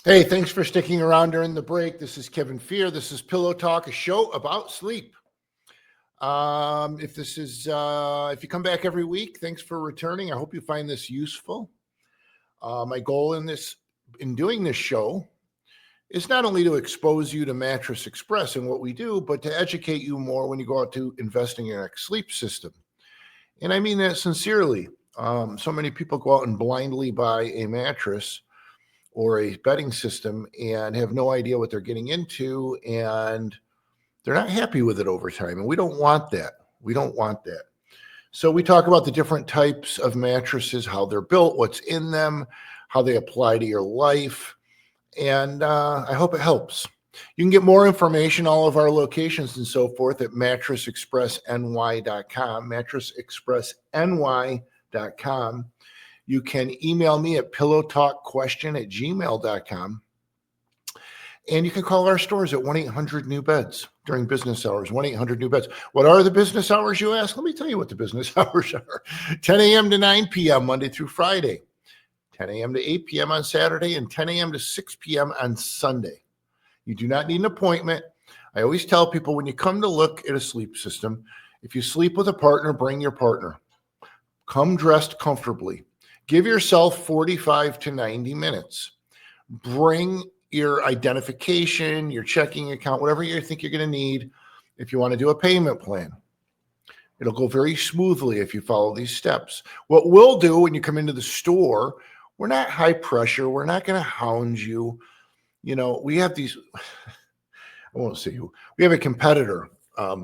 Hey, thanks for sticking around during the break. This is Kevin Fear. This is Pillow Talk, a show about sleep. If you come back every week, thanks for returning. I hope you find this useful. My goal in doing this show is not only to expose you to Mattress Express and what we do, but to educate you more when you go out to investing in your next sleep system. And I mean that sincerely. So many people go out and blindly buy a mattress or a bedding system and have no idea what they're getting into, and they're not happy with it over time. And we don't want that. We don't want that. So we talk about the different types of mattresses, how they're built, what's in them, how they apply to your life. And I hope it helps. You can get more information, all of our locations and so forth, at mattressexpressny.com, mattressexpressny.com. You can email me at pillowtalkquestion@gmail.com. And you can call our stores at 1-800-NEW-BEDS during business hours, 1-800-NEW-BEDS. What are the business hours, you ask? Let me tell you what the business hours are. 10 a.m. to 9 p.m. Monday through Friday, 10 a.m. to 8 p.m. on Saturday, and 10 a.m. to 6 p.m. on Sunday. You do not need an appointment. I always tell people when you come to look at a sleep system, if you sleep with a partner, bring your partner. Come dressed comfortably. Give yourself 45 to 90 minutes. Bring your identification, your checking account, whatever you think you're going to need if you want to do a payment plan. It'll go very smoothly if you follow these steps. What we'll do when you come into the store, we're not high pressure. We're not going to hound you. You know, we have these, I won't say who, we have a competitor.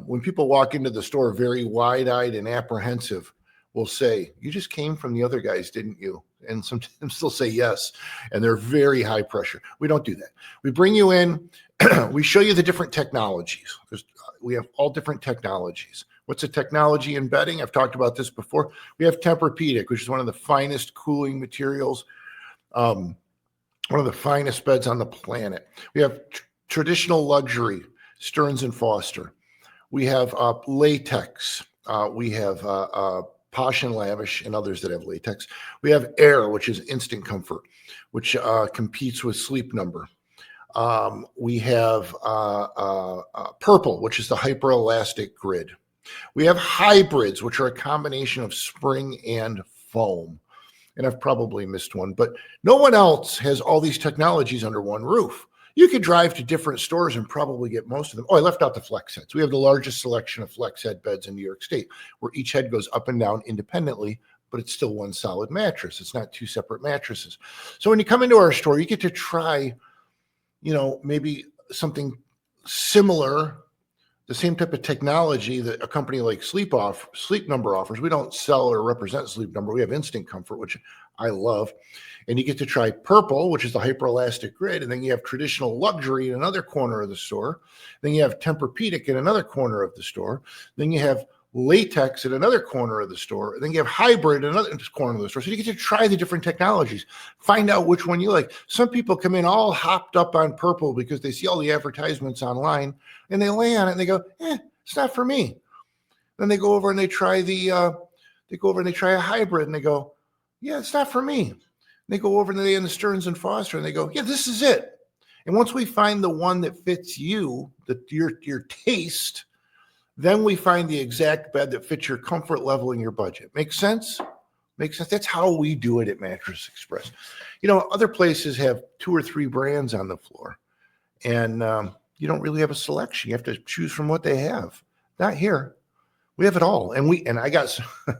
When people walk into the store very wide-eyed and apprehensive, will say, "You just came from the other guys, didn't you?" And sometimes they'll say yes, and they're very high pressure. We don't do that. We bring you in, we show you the different technologies. We have all different technologies. What's a technology in bedding? I've talked about this before. We have Tempur-Pedic, which is one of the finest cooling materials, one of the finest beds on the planet. We have traditional luxury, Stearns & Foster. We have latex. We have Posh and Lavish and others that have latex. We have Air, which is instant comfort, which competes with Sleep Number. We have Purple, which is the hyperelastic grid. We have hybrids, which are a combination of spring and foam. And I've probably missed one, but no one else has all these technologies under one roof. You could drive to different stores and probably get most of them. Oh, I left out the flex heads. We have the largest selection of flex head beds in New York State, where each head goes up and down independently, but it's still one solid mattress. It's not two separate mattresses. So when you come into our store, you get to try, maybe something similar, the same type of technology that a company like Sleep Number offers. We don't sell or represent Sleep Number. We have Instant Comfort, which I love. And you get to try Purple, which is the hyperelastic grid. And then you have traditional luxury in another corner of the store. Then you have Tempur-Pedic in another corner of the store. Then you have latex in another corner of the store. And then you have hybrid in another corner of the store. So you get to try the different technologies, find out which one you like. Some people come in all hopped up on Purple because they see all the advertisements online and they lay on it and they go, it's not for me. Then they go over and they try a hybrid and they go, yeah, it's not for me. They go over and they in the Stearns & Foster and they go, yeah, this is it. And once we find the one that fits you, your taste, then we find the exact bed that fits your comfort level and your budget. Make sense? Makes sense. That's how we do it at Mattress Express. Other places have 2 or 3 brands on the floor, and you don't really have a selection. You have to choose from what they have. Not here. We have it all. And I got some, I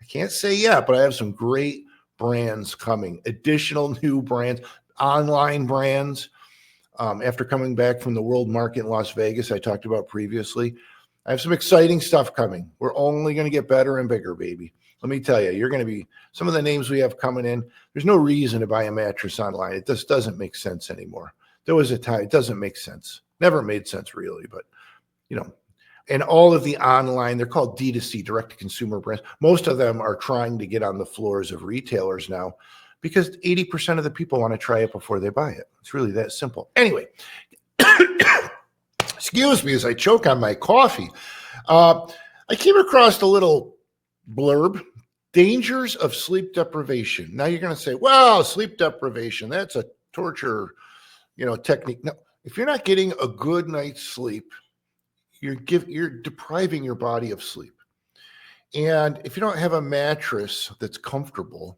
can't say yet, but I have some great brands coming, additional new brands, online brands. After coming back from the World Market in Las Vegas, I talked about previously, I have some exciting stuff coming. We're only going to get better and bigger, baby. Let me tell you, you're going to be some of the names we have coming in. There's no reason to buy a mattress online. It just doesn't make sense anymore. There was a time it doesn't make sense. Never made sense really, but and all of the online, they're called D2C, direct to consumer brands. Most of them are trying to get on the floors of retailers now because 80% of the people want to try it before they buy it. It's really that simple. Anyway, excuse me as I choke on my coffee. I came across a little blurb, dangers of sleep deprivation. Now you're going to say, well, sleep deprivation, that's a torture technique. No, if you're not getting a good night's sleep, you're depriving your body of sleep. And if you don't have a mattress that's comfortable,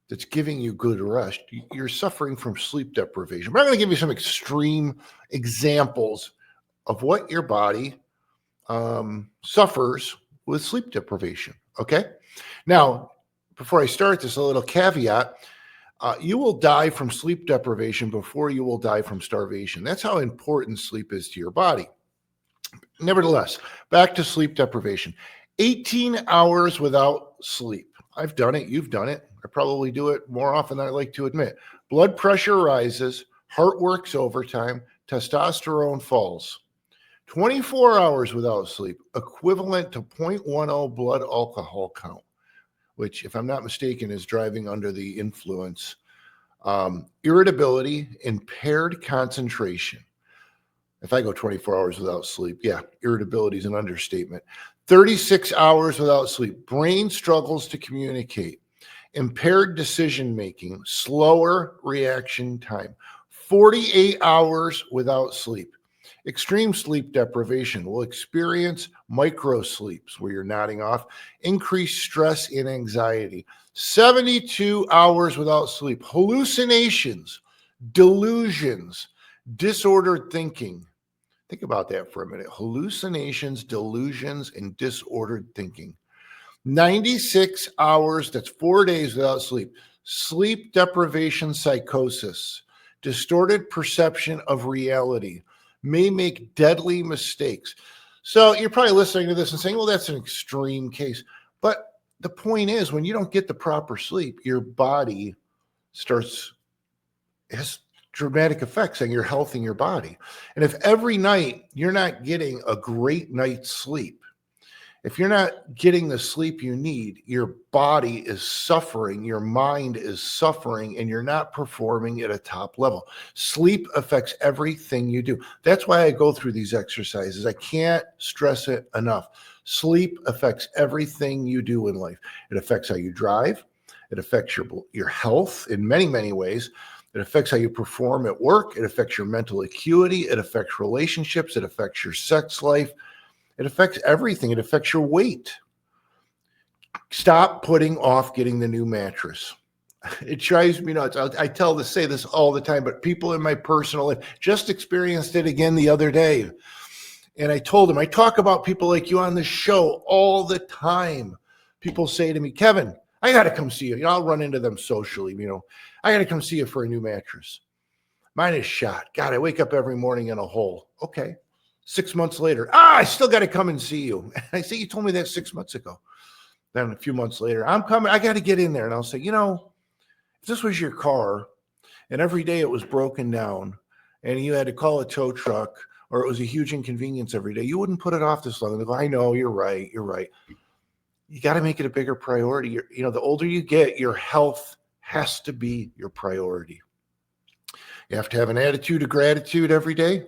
that's giving you good rest, you're suffering from sleep deprivation. But I'm going to give you some extreme examples of what your body suffers with sleep deprivation. Okay. Now, before I start this, a little caveat. You will die from sleep deprivation before you will die from starvation. That's how important sleep is to your body. Nevertheless, back to sleep deprivation. 18 hours without sleep. I've done it. You've done it. I probably do it more often than I like to admit. Blood pressure rises, heart works overtime, testosterone falls. 24 hours without sleep, equivalent to 0.10 blood alcohol count, which, if I'm not mistaken, is driving under the influence. Irritability, impaired concentration. If I go 24 hours without sleep, irritability is an understatement. 36 hours without sleep, brain struggles to communicate. Impaired decision-making, slower reaction time. 48 hours without sleep. Extreme sleep deprivation will experience micro sleeps where you're nodding off, increased stress and anxiety. 72 hours without sleep, hallucinations, delusions, disordered thinking. Think about that for a minute. Hallucinations, delusions, and disordered thinking. 96 hours, that's 4 days without sleep. Sleep deprivation psychosis, distorted perception of reality, may make deadly mistakes. So you're probably listening to this and saying, well, that's an extreme case. But the point is, when you don't get the proper sleep, your body has dramatic effects on your health and your body. And if every night you're not getting a great night's sleep, if you're not getting the sleep you need, your body is suffering, your mind is suffering, and you're not performing at a top level. Sleep affects everything you do. That's why I go through these exercises. I can't stress it enough. Sleep affects everything you do in life. It affects how you drive. It affects your health in many, many ways. It affects how you perform at work. It affects your mental acuity. It affects relationships. It affects your sex life. It affects everything. It affects your weight. Stop putting off getting the new mattress. It drives me nuts. I say this all the time, but people in my personal life just experienced it again the other day. And I told them, I talk about people like you on the show all the time. People say to me, Kevin, I got to come see you. I'll run into them socially. I got to come see you for a new mattress. Mine is shot. God, I wake up every morning in a hole. Okay. 6 months later, I still got to come and see you. And I say, you told me that 6 months ago. Then a few months later, I'm coming. I got to get in there. And I'll say, if this was your car and every day it was broken down and you had to call a tow truck or it was a huge inconvenience every day, you wouldn't put it off this long. And they go, I know, you're right. You're right. You got to make it a bigger priority. The older you get, your health has to be your priority. You have to have an attitude of gratitude every day.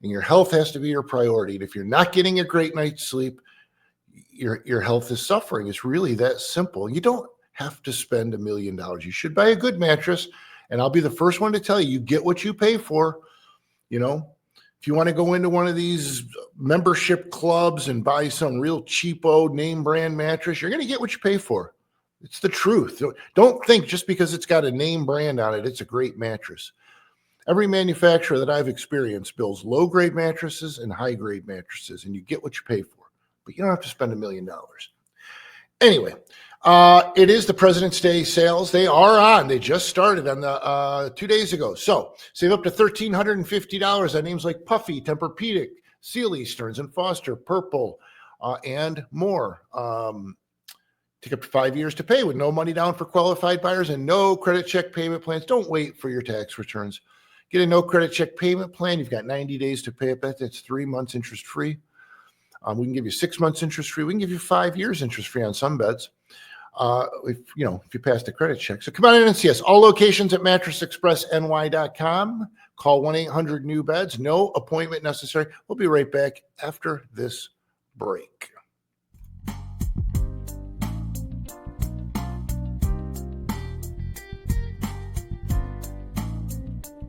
And your health has to be your priority. And if you're not getting a great night's sleep, your health is suffering. It's really that simple. You don't have to spend $1 million. You should buy a good mattress. And I'll be the first one to tell you, you get what you pay for. If you want to go into one of these membership clubs and buy some real cheapo name brand mattress, you're going to get what you pay for. It's the truth. Don't think just because it's got a name brand on it, it's a great mattress. Every manufacturer that I've experienced builds low-grade mattresses and high-grade mattresses, and you get what you pay for. But you don't have to spend $1 million. Anyway, it is the President's Day sales. They are on. They just started on the 2 days ago. So save up to $1,350 on names like Puffy, Tempur-Pedic, Sealy, Stearns & Foster, Purple, and more. Take up to 5 years to pay with no money down for qualified buyers and no credit check payment plans. Don't wait for your tax returns. Get a no credit check payment plan. You've got 90 days to pay it back. That's 3 months interest free. We can give you 6 months interest free. We can give you 5 years interest free on some beds. If you pass the credit check. So come on in and see us. All locations at mattressexpressny.com. Call 1-800-NEW-BEDS. No appointment necessary. We'll be right back after this break.